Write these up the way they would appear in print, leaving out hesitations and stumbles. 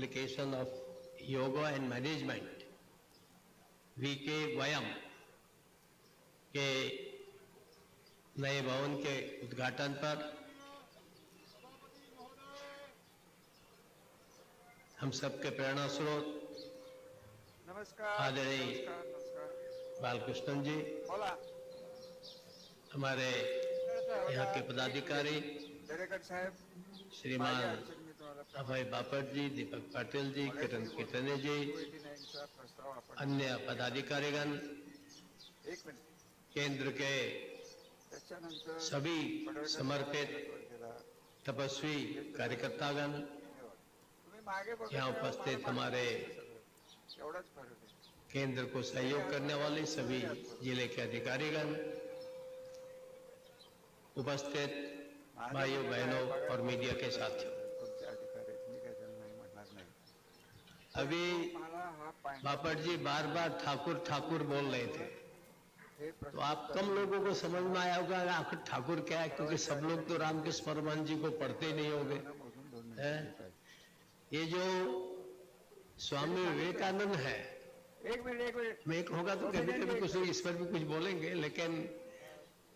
application of yoga and management, VK वयम के नए भवन के उद्घाटन पर हम सबके प्रेरणा स्रोत आदरणीय बालकृष्णन जी, हमारे यहाँ के पदाधिकारी श्रीमान अभय बापट जी, दीपक पाटिल जी, किरण कीर्तने जी, अन्य पदाधिकारीगण, केंद्र के सभी समर्पित तपस्वी कार्यकर्तागण, यहाँ उपस्थित हमारे केंद्र को सहयोग करने वाले सभी जिले के अधिकारीगण, उपस्थित भाइयों बहनों और मीडिया के साथियों, अभी बापट जी बार बार ठाकुर ठाकुर बोल रहे थे, तो आप कम लोगों को समझ में आया होगा आखिर ठाकुर क्या है, क्योंकि सब लोग तो रामकृष्ण परमहंस जी को पढ़ते नहीं होंगे। ये जो स्वामी विवेकानंद है, एक मिनट में एक होगा तो कभी कभी कुछ इस पर भी कुछ बोलेंगे, लेकिन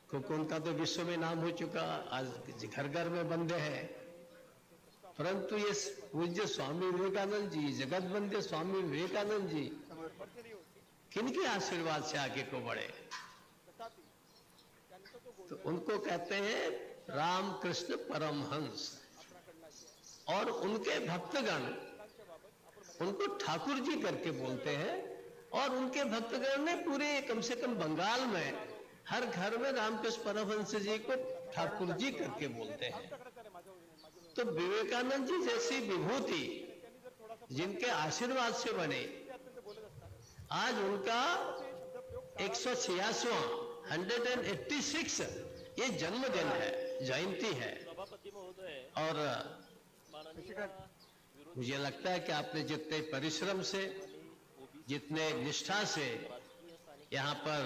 क्योंकि उनका तो विश्व में नाम हो चुका, आज घर घर में बंदे हैं, परंतु ये पूज्य स्वामी विवेकानंद जी, जगत बंदे स्वामी विवेकानंद जी किनके आशीर्वाद से आगे को बढ़े, तो उनको कहते हैं रामकृष्ण परमहंस, और उनके भक्तगण उनको ठाकुर जी करके बोलते हैं, और उनके भक्तगण ने पूरे कम से कम बंगाल में हर घर में रामकृष्ण परमहंस जी को ठाकुर जी करके बोलते हैं। तो विवेकानंद जी जैसी विभूति जिनके आशीर्वाद से बने, आज उनका 186वां 186 ये जन्मदिन है, जयंती है, और मुझे लगता है कि आपने जितने परिश्रम से, जितने निष्ठा से यहाँ पर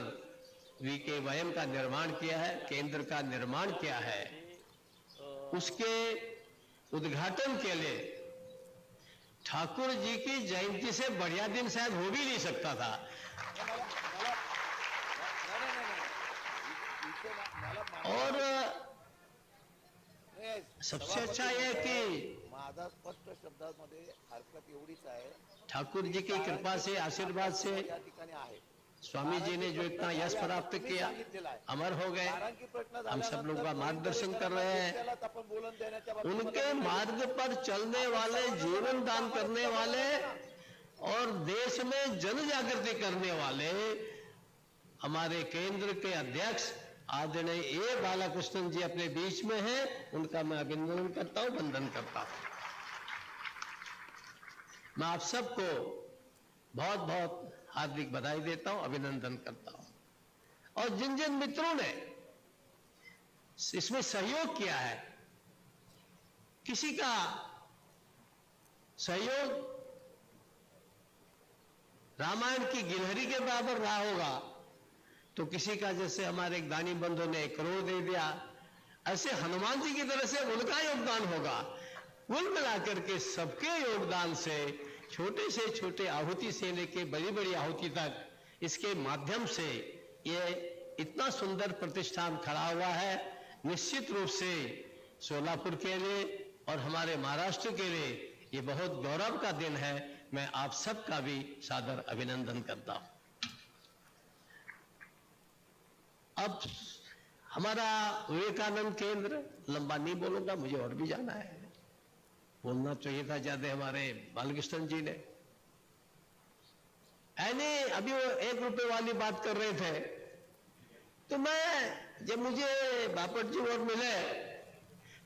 वीके वयम का निर्माण किया है, केंद्र का निर्माण किया है, उसके उद्घाटन के लिए ठाकुर जी की जयंती से बढ़िया दिन शायद हो भी नहीं सकता था। और सबसे अच्छा यह कि माझा स्पष्ट शब्दांमध्ये हरकत एवढीच आहे, ठाकुर जी की कृपा से, आशीर्वाद से या ठिकाणी आहे, स्वामी जी ने जो इतना यश प्राप्त किया, अमर हो गए, हम सब लोग का मार्गदर्शन कर रहे हैं, उनके मार्ग पर चलने वाले, जीवन दान करने वाले और देश में जन जागृति करने वाले हमारे केंद्र के अध्यक्ष आदरणीय ए बालकृष्णन जी अपने बीच में हैं, उनका मैं अभिनंदन करता हूं, वंदन करता हूं। मैं आप सबको बहुत बहुत हार्दिक बधाई देता हूं, अभिनंदन करता हूं। और जिन जिन मित्रों ने इसमें सहयोग किया है, किसी का सहयोग रामायण की गिलहरी के बराबर रहा होगा, तो किसी का जैसे हमारे एक दानी बंधु ने 1 करोड़ दे दिया, ऐसे हनुमान जी की तरह से उनका योगदान होगा। कुल मिलाकर के सबके योगदान से, छोटे से छोटे आहुति से लेके बड़ी बड़ी आहुति तक, इसके माध्यम से ये इतना सुंदर प्रतिष्ठान खड़ा हुआ है। निश्चित रूप से सोलापुर के लिए और हमारे महाराष्ट्र के लिए ये बहुत गौरव का दिन है। मैं आप सबका भी सादर अभिनंदन करता हूं। अब हमारा विवेकानंद केंद्र, लंबा नहीं बोलूंगा, मुझे और भी जाना है, बोलना चाहिए था ज्यादा हमारे बालकृष्णन जी ने। अभी वो 1 रुपए वाली बात कर रहे थे, तो मैं जब मुझे बापट जी और मिले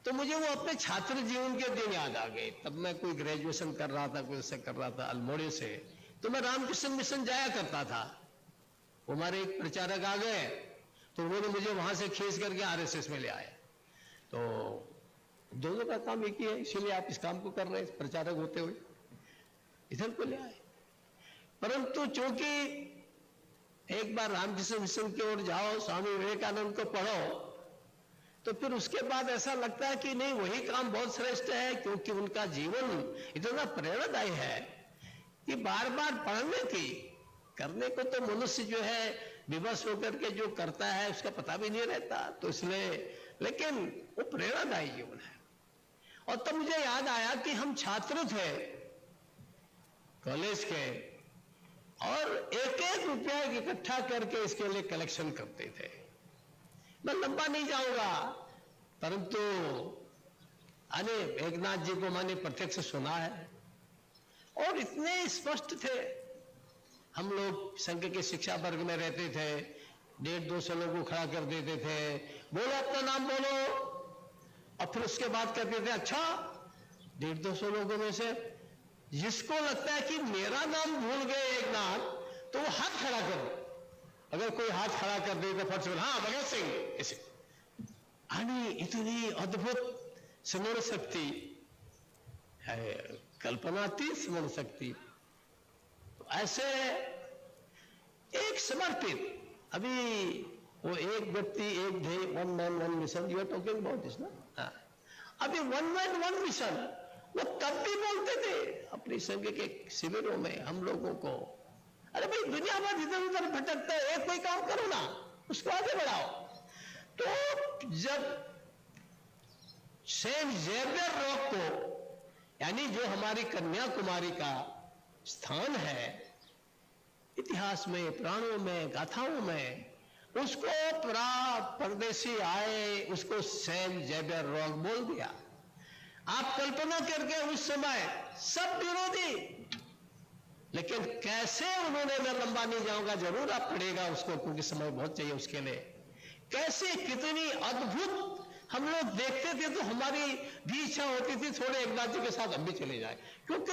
तो मुझे वो अपने छात्र जीवन के दिन याद आ गए। तब मैं कोई ग्रेजुएशन कर रहा था, कुछ ऐसा कर रहा था अल्मोड़े से, तो मैं रामकृष्ण मिशन जाया करता था। हमारे एक प्रचारक आ गए तो उन्होंने मुझे वहां से खींच करके आरएसएस में ले आए। तो दोनों का काम एक ही है, इसीलिए आप इस काम को कर रहे हैं, प्रचारक होते हुए इधर को ले आए। परंतु चूंकि एक बार रामकृष्ण मिशन की ओर जाओ, स्वामी विवेकानंद को पढ़ो, तो फिर उसके बाद ऐसा लगता है कि नहीं, वही काम बहुत श्रेष्ठ है, क्योंकि उनका जीवन इतना प्रेरणादायी है कि बार बार पढ़ने की, करने को तो मनुष्य जो है विवश होकर के जो करता है उसका पता भी नहीं रहता, तो इसलिए, लेकिन वो प्रेरणादायी जीवन है। और तब मुझे याद आया कि हम छात्र थे कॉलेज के, और एक एक रुपया इकट्ठा करके इसके लिए कलेक्शन करते थे। मैं लंबा नहीं जाऊंगा, परंतु अरे एकनाथ जी को मैंने प्रत्यक्ष सुना है और इतने स्पष्ट थे। हम लोग संघ के शिक्षा वर्ग में रहते थे, 150-200 लोगों को खड़ा कर देते थे, बोलो अपना नाम बोलो, और फिर उसके बाद कहते थे अच्छा 150-200 लोगों में से जिसको लगता है कि मेरा नाम भूल गए एकनाथ, तो वो हाथ खड़ा करो। अगर कोई हाथ खड़ा कर दे तो फट से हाँ भगत सिंह, ऐसे आणि इतनी अद्भुत स्मरण शक्ति है, कल्पनातीत स्मरण शक्ति। तो ऐसे एक समर्पित, अभी वो एक व्यक्ति एक ध्येय, 1 man 1 mission, you are talking about this ना। अभी 1 man 1 mission वो तब भी बोलते थे अपनी संघ के शिविरों में हम लोगों को, अरे भाई दुनिया भर इधर उधर भटकता है, एक कोई काम करो ना, उसको आगे बढ़ाओ। तो जब सेंट जेवियर रॉक को, यानी जो हमारी कन्याकुमारी का स्थान है इतिहास में, पुराणों में, गाथाओं में, उसको परदेशी आए, उसको सेंट जेवियर रॉक बोल दिया। आप कल्पना करके उस समय सब विरोधी, लेकिन कैसे उन्होंने, मैं लंबा नहीं जाऊंगा, जरूर आप पढ़ेगा उसको क्योंकि समय बहुत चाहिए उसके लिए, कैसे कितनी अद्भुत हम लोग देखते थे, तो हमारी भी इच्छा होती थी थोड़े एकनाथ जी के साथ हम भी चले जाए, क्योंकि